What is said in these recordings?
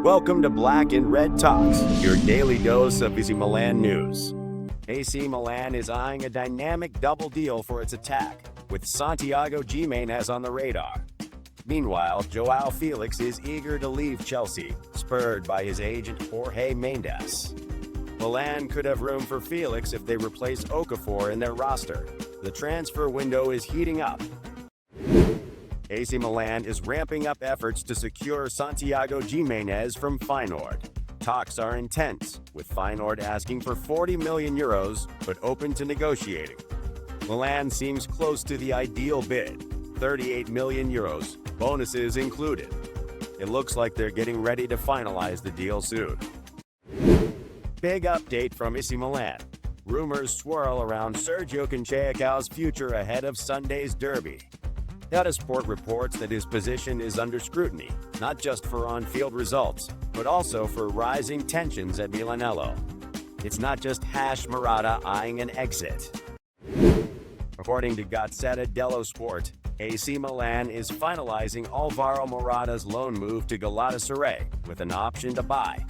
Welcome to Black and Red Talks, your daily dose of AC Milan news. AC Milan is eyeing a dynamic double deal for its attack, with Santiago Gimenez on the radar. Meanwhile, Joao Felix is eager to leave Chelsea, spurred by his agent Jorge Mendes. Milan could have room for Felix if they replace Okafor in their roster. The transfer window is heating up. AC Milan is ramping up efforts to secure Santiago Gimenez from Feyenoord. Talks are intense, with Feyenoord asking for 40 million euros, but open to negotiating. Milan seems close to the ideal bid, 38 million euros, bonuses included. It looks like they're getting ready to finalize the deal soon. Big update from AC Milan. Rumors swirl around Sergio Cancellao's future ahead of Sunday's derby. Sport reports that his position is under scrutiny, not just for on-field results, but also for rising tensions at Milanello. It's not just Morata eyeing an exit. According to Gazzetta dello Sport, AC Milan is finalizing Alvaro Morata's loan move to Galatasaray with an option to buy.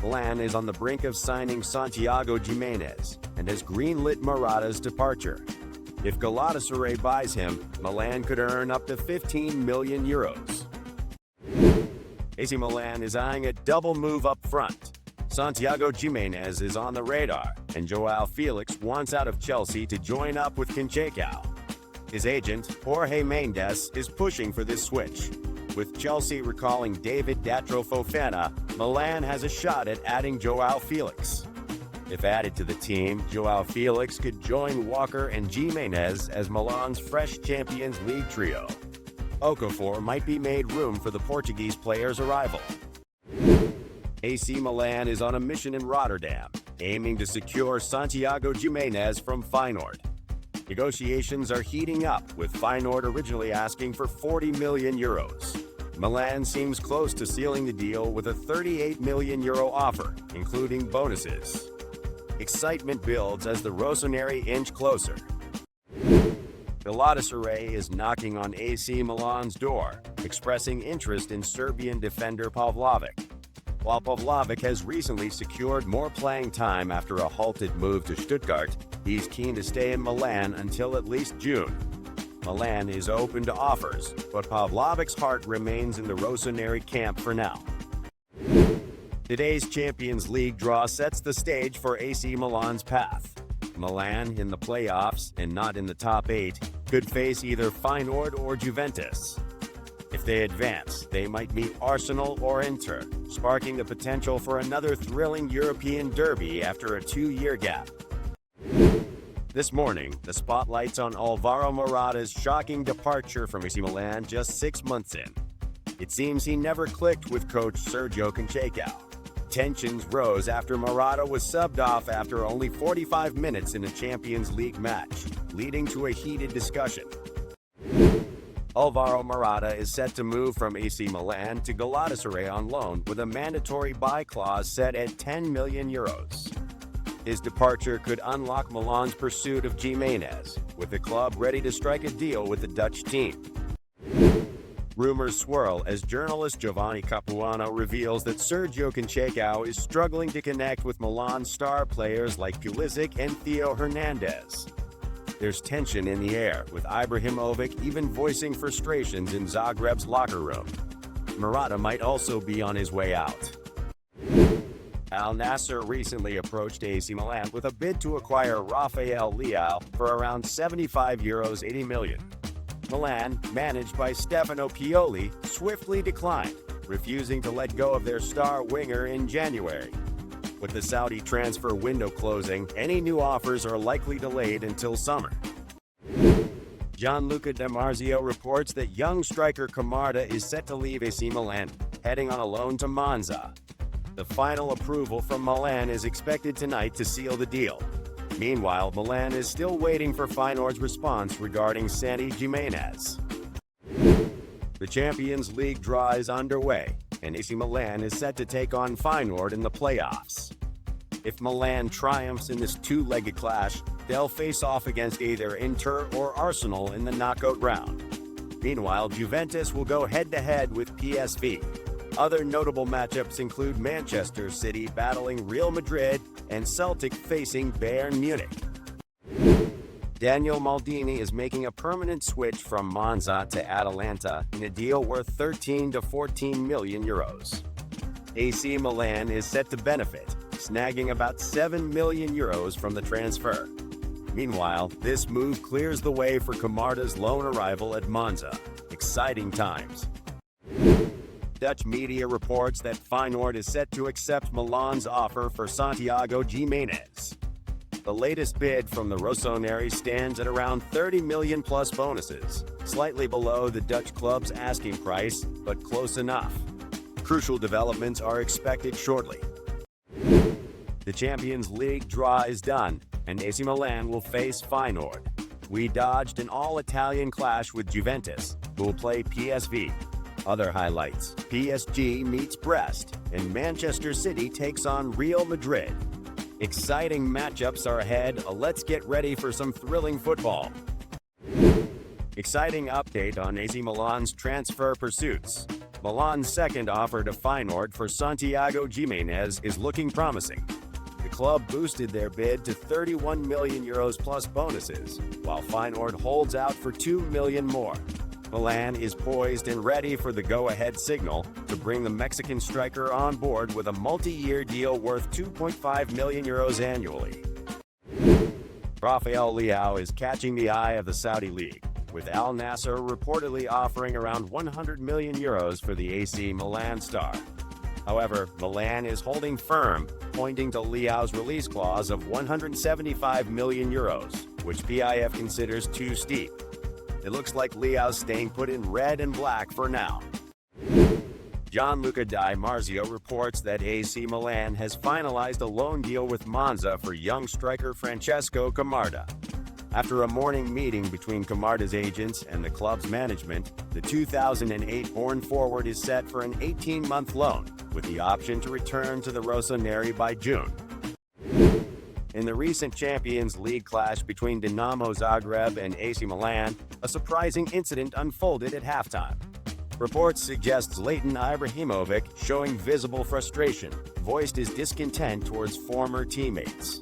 Milan is on the brink of signing Santiago Gimenez and has greenlit Morata's departure. If Galatasaray buys him, Milan could earn up to 15 million euros. AC Milan is eyeing a double move up front. Santiago Gimenez is on the radar, and Joao Felix wants out of Chelsea to join up with Cancellao. His agent, Jorge Mendes, is pushing for this switch. With Chelsea recalling David Datro Fofana, Milan has a shot at adding Joao Felix. If added to the team, Joao Felix could join Walker and Gimenez as Milan's fresh Champions League trio. Okafor might be made room for the Portuguese player's arrival. AC Milan is on a mission in Rotterdam, aiming to secure Santiago Gimenez from Feyenoord. Negotiations are heating up, with Feyenoord originally asking for 40 million euros. Milan seems close to sealing the deal with a 38 million euro offer, including bonuses. Excitement builds as the Rossoneri inch closer. Galatasaray is knocking on AC Milan's door, expressing interest in Serbian defender Pavlovic. While Pavlovic has recently secured more playing time after a halted move to Stuttgart, he's keen to stay in Milan until at least June. Milan is open to offers, but Pavlovic's heart remains in the Rossoneri camp for now. Today's Champions League draw sets the stage for AC Milan's path. Milan, in the playoffs and not in the top 8, could face either Feyenoord or Juventus. If they advance, they might meet Arsenal or Inter, sparking the potential for another thrilling European derby after a 2-year gap. This morning, the spotlight's on Alvaro Morata's shocking departure from AC Milan just 6 months in. It seems he never clicked with coach Sergio Cancellao. Tensions rose after Morata was subbed off after only 45 minutes in a Champions League match, leading to a heated discussion. Alvaro Morata is set to move from AC Milan to Galatasaray on loan with a mandatory buy clause set at 10 million euros. His departure could unlock Milan's pursuit of Gimenez, with the club ready to strike a deal with the Dutch team. Rumors swirl as journalist Giovanni Capuano reveals that Sergio Cancellao is struggling to connect with Milan star players like Pulisic and Theo Hernandez. There's tension in the air, with Ibrahimovic even voicing frustrations in Zagreb's locker room. Morata might also be on his way out. Al Nassr recently approached AC Milan with a bid to acquire Rafael Leao for around €75 80 million. Milan, managed by Stefano Pioli, swiftly declined, refusing to let go of their star winger in January. With the Saudi transfer window closing, any new offers are likely delayed until summer. Gianluca Di Marzio reports that young striker Camarda is set to leave AC Milan, heading on a loan to Monza. The final approval from Milan is expected tonight to seal the deal. Meanwhile, Milan is still waiting for Feyenoord's response regarding Santi Gimenez. The Champions League draw is underway, and AC Milan is set to take on Feyenoord in the playoffs. If Milan triumphs in this two-legged clash, they'll face off against either Inter or Arsenal in the knockout round. Meanwhile, Juventus will go head-to-head with PSV. Other notable matchups include Manchester City battling Real Madrid and Celtic facing Bayern Munich. Daniel Maldini is making a permanent switch from Monza to Atalanta in a deal worth 13 to 14 million euros. AC Milan is set to benefit, snagging about 7 million euros from the transfer. Meanwhile, this move clears the way for Camarda's loan arrival at Monza. Exciting times. Dutch media reports that Feyenoord is set to accept Milan's offer for Santiago Gimenez. The latest bid from the Rossoneri stands at around 30 million plus bonuses, slightly below the Dutch club's asking price, but close enough. Crucial developments are expected shortly. The Champions League draw is done, and AC Milan will face Feyenoord. We dodged an all-Italian clash with Juventus, who will play PSV. Other highlights: PSG meets Brest, and Manchester City takes on Real Madrid. Exciting matchups are ahead. Let's get ready for some thrilling football. Exciting update on AC Milan's transfer pursuits. Milan's second offer to Feyenoord for Santiago Gimenez is looking promising. The club boosted their bid to 31 million euros plus bonuses, while Feyenoord holds out for 2 million more. Milan is poised and ready for the go-ahead signal to bring the Mexican striker on board with a multi-year deal worth 2.5 million euros annually. Rafael Leao is catching the eye of the Saudi League, with Al Nassr reportedly offering around 100 million euros for the AC Milan star. However, Milan is holding firm, pointing to Leao's release clause of 175 million euros, which PIF considers too steep. It looks like Leao's staying put in red and black for now. Gianluca Di Marzio reports that AC Milan has finalized a loan deal with Monza for young striker Francesco Camarda. After a morning meeting between Camarda's agents and the club's management, the 2008-born forward is set for an 18-month loan, with the option to return to the Rossoneri by June. In the recent Champions League clash between Dinamo Zagreb and AC Milan, a surprising incident unfolded at halftime. Reports suggest Zlatan Ibrahimovic, showing visible frustration, voiced his discontent towards former teammates.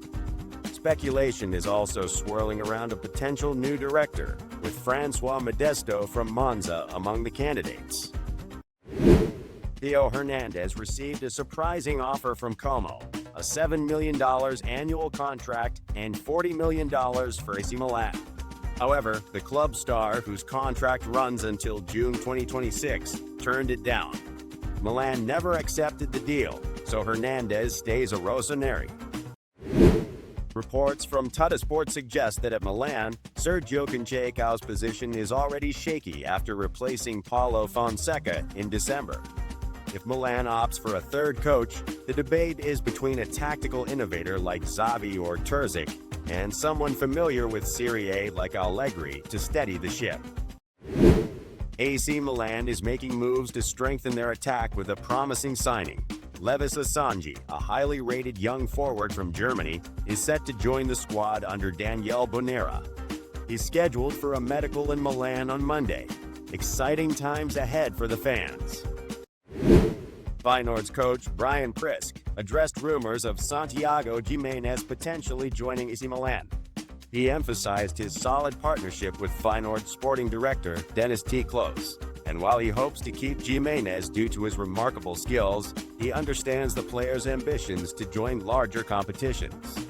Speculation is also swirling around a potential new director, with Francois Modesto from Monza among the candidates. Theo Hernandez received a surprising offer from Como, a $7 million annual contract and $40 million for AC Milan. However, the club star, whose contract runs until June 2026, turned it down. Milan never accepted the deal, so Hernandez stays a Rossoneri. Reports from Tuttosport suggest that at Milan, Sergio Canceicão's position is already shaky after replacing Paulo Fonseca in December. If Milan opts for a third coach, the debate is between a tactical innovator like Xavi or Terzic and someone familiar with Serie A like Allegri to steady the ship. AC Milan is making moves to strengthen their attack with a promising signing. Levis Asanji, a highly rated young forward from Germany, is set to join the squad under Daniel Bonera. He's scheduled for a medical in Milan on Monday. Exciting times ahead for the fans. Feyenoord's coach, Brian Prisk, addressed rumors of Santiago Gimenez potentially joining AC Milan. He emphasized his solid partnership with Feyenoord sporting director Dennis T. Close, and while he hopes to keep Gimenez due to his remarkable skills, he understands the player's ambitions to join larger competitions.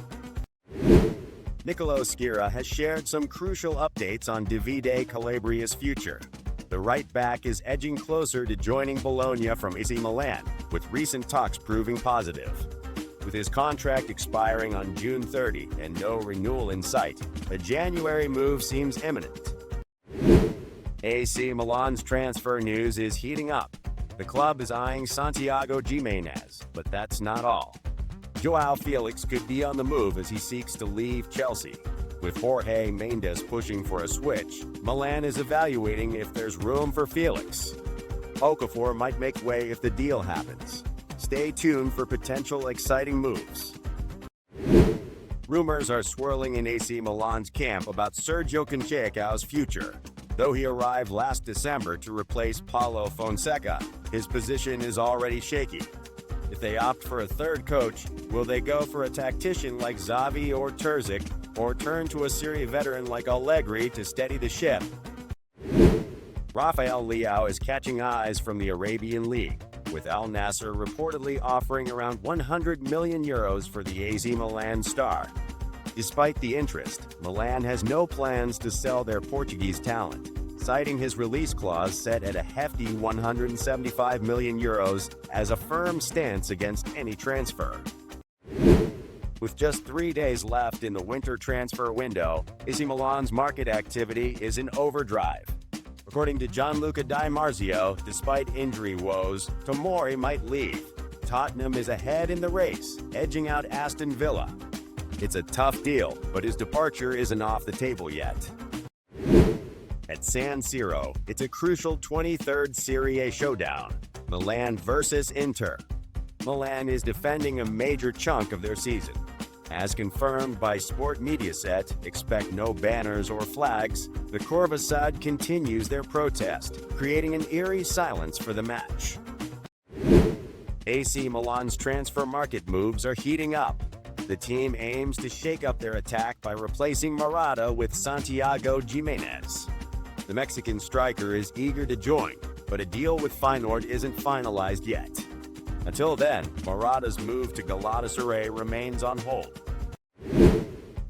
Nicolo Schira has shared some crucial updates on Davide Calabria's future. The right back is edging closer to joining Bologna from AC Milan, with recent talks proving positive. With his contract expiring on June 30 and no renewal in sight, a January move seems imminent. AC Milan's transfer news is heating up. The club is eyeing Santiago Gimenez, but that's not all. João Felix could be on the move as he seeks to leave Chelsea. With Jorge Mendes pushing for a switch, Milan is evaluating if there's room for Felix. Okafor might make way if the deal happens. Stay tuned for potential exciting moves. Rumors are swirling in AC Milan's camp about Sergio Canceicão's future. Though he arrived last December to replace Paulo Fonseca, his position is already shaky. If they opt for a third coach, will they go for a tactician like Xavi or Terzic, or turn to a Serie A veteran like Allegri to steady the ship? Rafael Leao is catching eyes from the Arabian League, with Al Nassr reportedly offering around €100 million for the AC Milan star. Despite the interest, Milan has no plans to sell their Portuguese talent, citing his release clause set at a hefty €175 million as a firm stance against any transfer. With just 3 days left in the winter transfer window, AC Milan's market activity is in overdrive. According to Gianluca Di Marzio, despite injury woes, Tomori might leave. Tottenham is ahead in the race, edging out Aston Villa. It's a tough deal, but his departure isn't off the table yet. At San Siro, it's a crucial 23rd Serie A showdown, Milan versus Inter. Milan is defending a major chunk of their season. As confirmed by Sport Mediaset, expect no banners or flags, the Corvisad continues their protest, creating an eerie silence for the match. AC Milan's transfer market moves are heating up. The team aims to shake up their attack by replacing Morata with Santiago Gimenez. The Mexican striker is eager to join, but a deal with Feyenoord isn't finalized yet. Until then, Morata's move to Galatasaray remains on hold.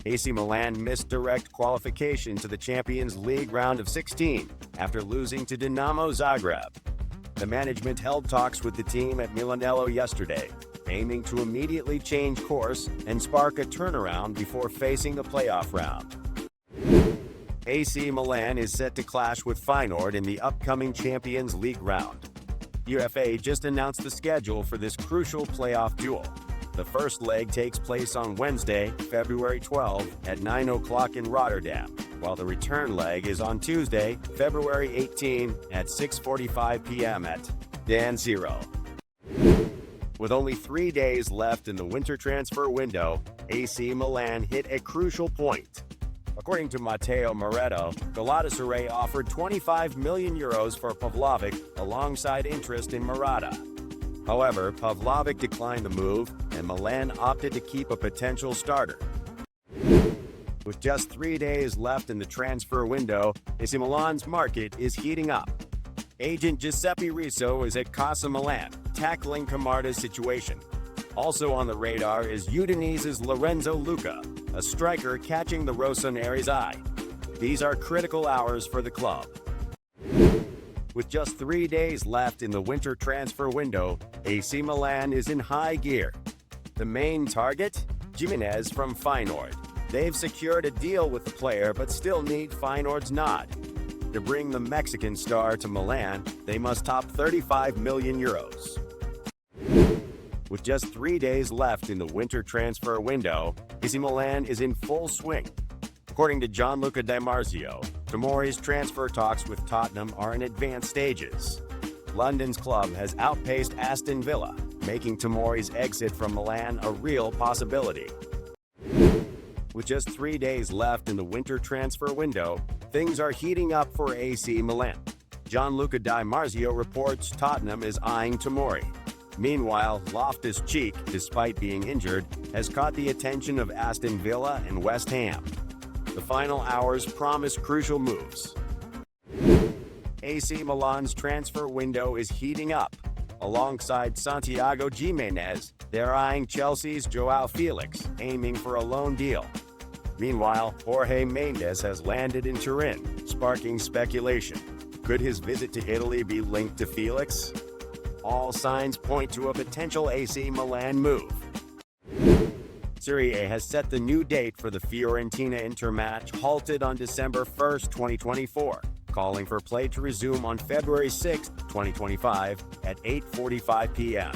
AC Milan missed direct qualification to the Champions League round of 16 after losing to Dinamo Zagreb. The management held talks with the team at Milanello yesterday, aiming to immediately change course and spark a turnaround before facing the playoff round. AC Milan is set to clash with Feyenoord in the upcoming Champions League round. UEFA just announced the schedule for this crucial playoff duel. The first leg takes place on Wednesday, February 12 at 9 o'clock in Rotterdam, while the return leg is on Tuesday, February 18 at 6:45 p.m. at San Siro. With only 3 days left in the winter transfer window, AC Milan hit a crucial point. According to Matteo Moretto, Galatasaray offered €25 million for Pavlovic alongside interest in Morata. However, Pavlovic declined the move, and Milan opted to keep a potential starter. With just 3 days left in the transfer window, AC Milan's market is heating up. Agent Giuseppe Riso is at Casa Milan, tackling Camarda's situation. Also on the radar is Udinese's Lorenzo Luca, a striker catching the Rossoneri's eye. These are critical hours for the club. With just 3 days left in the winter transfer window, AC Milan is in high gear. The main target? Gimenez from Feyenoord. They've secured a deal with the player but still need Feyenoord's nod. To bring the Mexican star to Milan, they must top €35 million. With just 3 days left in the winter transfer window, AC Milan is in full swing. According to Gianluca Di Marzio, Tomori's transfer talks with Tottenham are in advanced stages. London's club has outpaced Aston Villa, making Tomori's exit from Milan a real possibility. With just 3 days left in the winter transfer window, things are heating up for AC Milan. Gianluca Di Marzio reports Tottenham is eyeing Tomori. Meanwhile, Loftus-Cheek, despite being injured, has caught the attention of Aston Villa and West Ham. The final hours promise crucial moves. AC Milan's transfer window is heating up. Alongside Santiago Gimenez, they're eyeing Chelsea's João Felix, aiming for a loan deal. Meanwhile, Jorge Mendes has landed in Turin, sparking speculation. Could his visit to Italy be linked to Felix? All signs point to a potential AC Milan move. Serie A has set the new date for the Fiorentina-Inter match halted on December 1, 2024, calling for play to resume on February 6, 2025 at 8:45 p.m.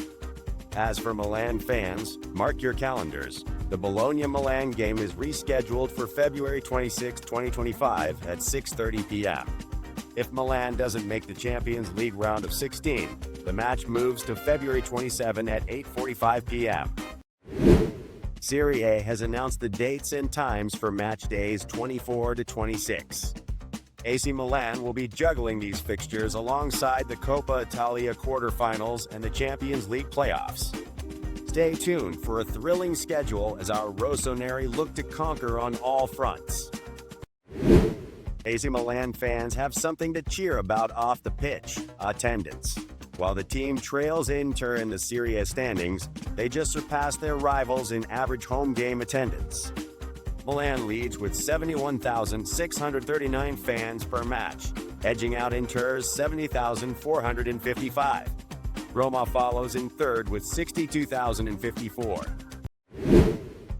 As for Milan fans, mark your calendars. The Bologna-Milan game is rescheduled for February 26, 2025 at 6:30 p.m. If Milan doesn't make the Champions League round of 16, the match moves to February 27 at 8:45 p.m. Serie A has announced the dates and times for match days 24 to 26. AC Milan will be juggling these fixtures alongside the Coppa Italia quarterfinals and the Champions League playoffs. Stay tuned for a thrilling schedule as our Rossoneri look to conquer on all fronts. AC Milan fans have something to cheer about off the pitch: attendance. While the team trails Inter in the Serie A standings, they just surpassed their rivals in average home game attendance. Milan leads with 71,639 fans per match, edging out Inter's 70,455. Roma follows in third with 62,054.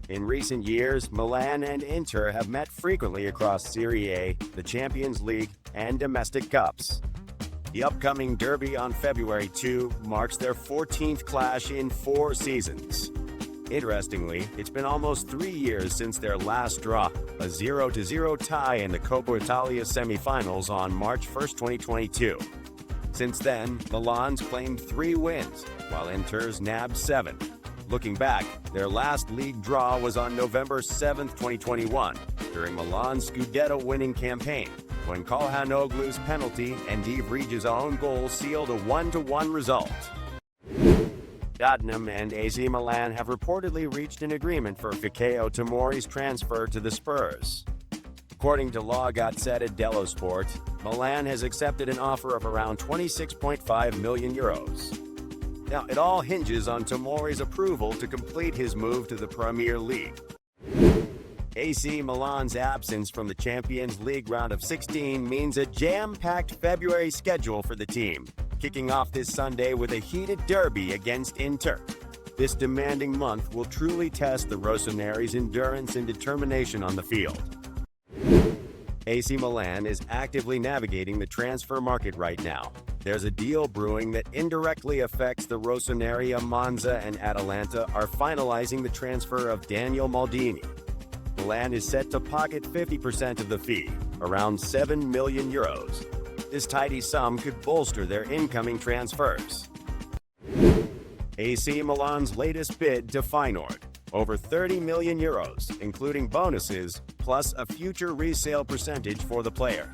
In recent years, Milan and Inter have met frequently across Serie A, the Champions League, and domestic cups. The upcoming derby on February 2 marks their 14th clash in 4 seasons. Interestingly, it's been almost 3 years since their last draw, a 0-0 tie in the Coppa Italia semifinals on March 1, 2022. Since then, Milan's claimed 3 wins, while Inter's nabbed 7. Looking back, their last league draw was on November 7, 2021, during Milan's Scudetto-winning campaign, when Calhanoglu's penalty and Yves Regia's own goal sealed a 1-1 result. Tottenham and AC Milan have reportedly reached an agreement for Fikayo Tomori's transfer to the Spurs. According to La Gazzetta dello Sport, Milan has accepted an offer of around €26.5 million. Now, it all hinges on Tomori's approval to complete his move to the Premier League. AC Milan's absence from the Champions League round of 16 means a jam-packed February schedule for the team, kicking off this Sunday with a heated derby against Inter. This demanding month will truly test the Rossoneri's endurance and determination on the field. AC Milan is actively navigating the transfer market right now. There's a deal brewing that indirectly affects the Rossoneri. Monza and Atalanta are finalizing the transfer of Daniel Maldini. Milan is set to pocket 50% of the fee, around €7 million. This tidy sum could bolster their incoming transfers. AC Milan's latest bid to Feyenoord, over €30 million, including bonuses, plus a future resale percentage for the player.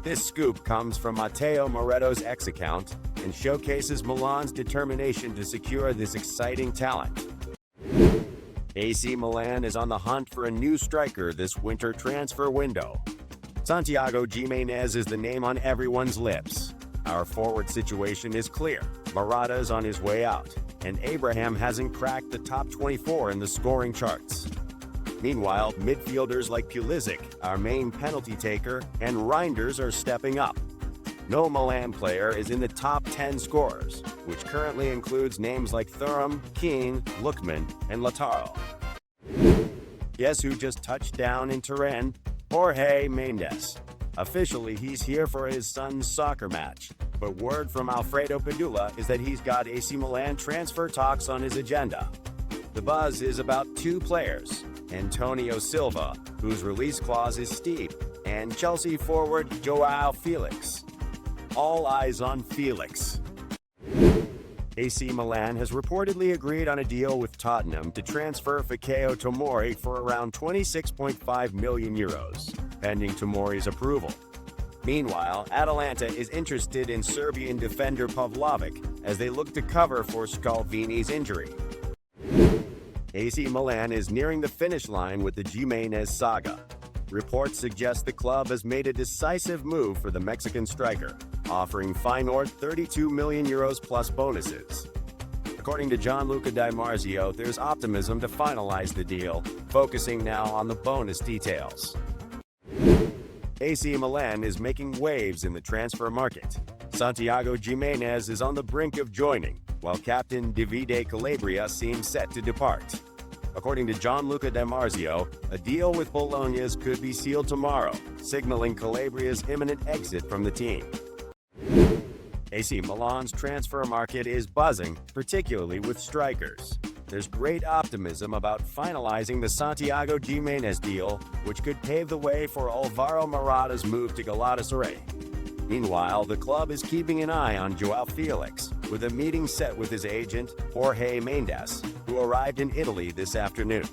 This scoop comes from Matteo Morata's X account and showcases Milan's determination to secure this exciting talent. AC Milan is on the hunt for a new striker this winter transfer window. Santiago Gimenez is the name on everyone's lips. Our forward situation is clear. Morata is on his way out, and Abraham hasn't cracked the top 24 in the scoring charts. Meanwhile, midfielders like Pulisic, our main penalty taker, and Reinders are stepping up. No Milan player is in the top 10 scorers, which currently includes names like Thuram, Keane, Lookman, and Lautaro. Guess who just touched down in Turin? Jorge Mendes. Officially, he's here for his son's soccer match, but word from Alfredo Padula is that he's got AC Milan transfer talks on his agenda. The buzz is about 2 players: Antonio Silva, whose release clause is steep, and Chelsea forward Joao Felix. All eyes on Felix. AC Milan has reportedly agreed on a deal with Tottenham to transfer Fikayo Tomori for around €26.5 million, pending Tomori's approval. Meanwhile, Atalanta is interested in Serbian defender Pavlovic as they look to cover for Scalvini's injury. AC Milan is nearing the finish line with the Gimenez saga. Reports suggest the club has made a decisive move for the Mexican striker, offering Feyenoord €32 million plus bonuses. According to Gianluca Di Marzio, there's optimism to finalize the deal, focusing now on the bonus details. AC Milan is making waves in the transfer market. Santiago Gimenez is on the brink of joining, while captain Davide Calabria seems set to depart. According to Gianluca Di Marzio, a deal with Bologna's could be sealed tomorrow, signaling Calabria's imminent exit from the team. AC Milan's transfer market is buzzing, particularly with strikers. There's great optimism about finalizing the Santiago Gimenez deal, which could pave the way for Alvaro Morata's move to Galatasaray. Meanwhile, the club is keeping an eye on Joao Felix, with a meeting set with his agent, Jorge Mendes, who arrived in Italy this afternoon.